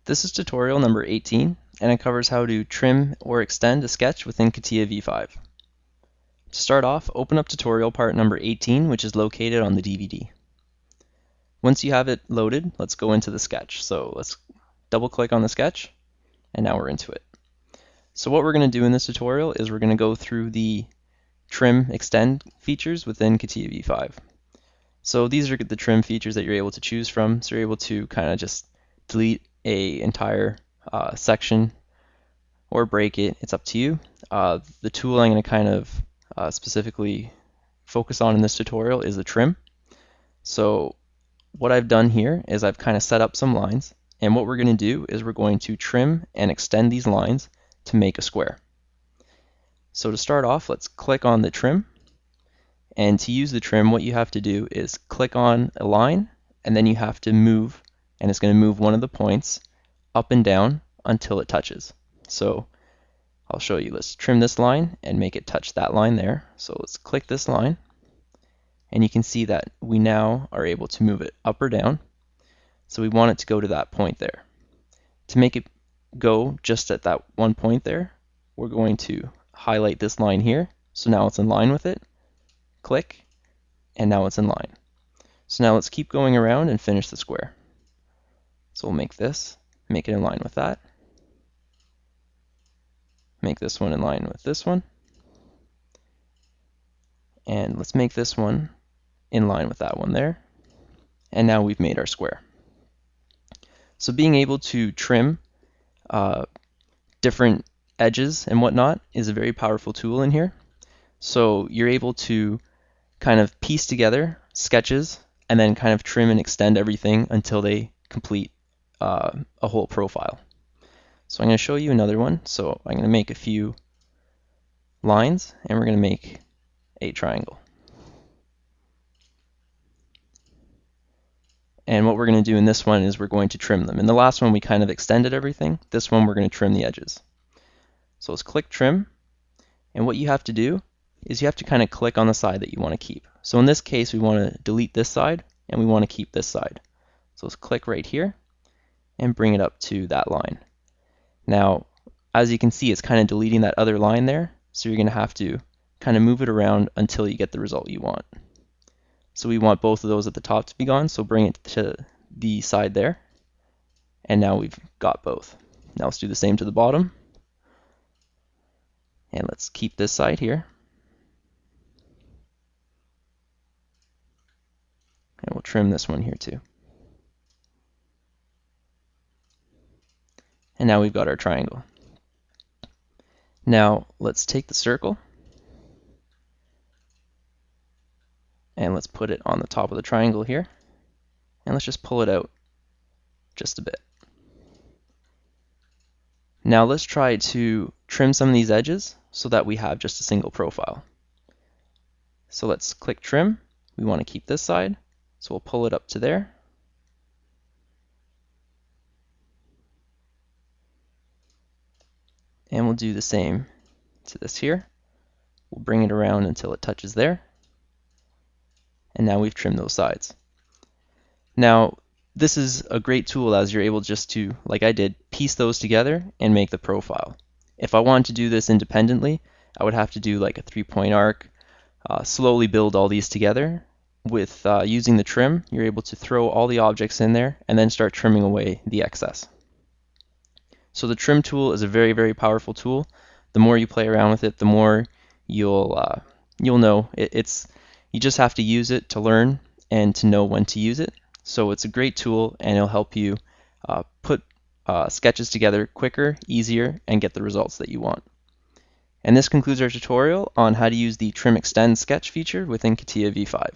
This is tutorial number 18, and it covers how to trim or extend a sketch within CATIA V5. To start off, open up tutorial part number 18, which is located on the DVD. Once you have it loaded, let's go into the sketch. So let's double click on the sketch, and now we're into it. So what we're going to do in this tutorial is we're going to go through the trim extend features within CATIA V5. So these are the trim features that you're able to choose from. So you're able to kind of just delete an entire section or break it. It's up to you. The tool I'm going to kind of specifically focus on in this tutorial is the trim. So what I've done here is I've kind of set up some lines, and what we're going to do is we're going to trim and extend these lines to make a square. So to start off, let's click on the trim. And to use the trim, what you have to do is click on a line, and then you have to move, and it's going to move one of the points up and down until it touches. So I'll show you. Let's trim this line and make it touch that line there. So let's click this line, and you can see that we now are able to move it up or down. So we want it to go to that point there. To make it go just at that one point there, we're going to highlight this line here. So now it's in line with it. Click, and now it's in line. So now let's keep going around and finish the square. So we'll make this, make it in line with that. Make this one in line with this one. And let's make this one in line with that one there. And now we've made our square. So being able to trim different edges and whatnot is a very powerful tool in here. So you're able to kind of piece together sketches and then kind of trim and extend everything until they complete a whole profile. So I'm going to show you another one. So I'm going to make a few lines, and we're going to make a triangle. And what we're going to do in this one is we're going to trim them. In the last one we kind of extended everything. This one we're going to trim the edges. So let's click trim, and what you have to do is you have to kind of click on the side that you want to keep. So in this case we want to delete this side, and we want to keep this side. So let's click right here and bring it up to that line. Now as you can see, it's kind of deleting that other line there, so you're going to have to kind of move it around until you get the result you want. So we want both of those at the top to be gone, so bring it to the side there, and now we've got both. Now let's do the same to the bottom, and let's keep this side here. And we'll trim this one here too. And now we've got our triangle. Now let's take the circle and let's put it on the top of the triangle here. And let's just pull it out just a bit. Now let's try to trim some of these edges so that we have just a single profile. So let's click trim. We want to keep this side. So we'll pull it up to there. And we'll do the same to this here. We'll bring it around until it touches there. And now we've trimmed those sides. Now this is a great tool as you're able just to, like I did, piece those together and make the profile. If I wanted to do this independently, I would have to do like a 3-point arc, slowly build all these together. With using the trim, you're able to throw all the objects in there and then start trimming away the excess. So the trim tool is a very, very powerful tool. The more you play around with it, the more you'll know. You just have to use it to learn and to know when to use it. So it's a great tool, and it'll help you put sketches together quicker, easier, and get the results that you want. And this concludes our tutorial on how to use the Trim Extend sketch feature within CATIA V5.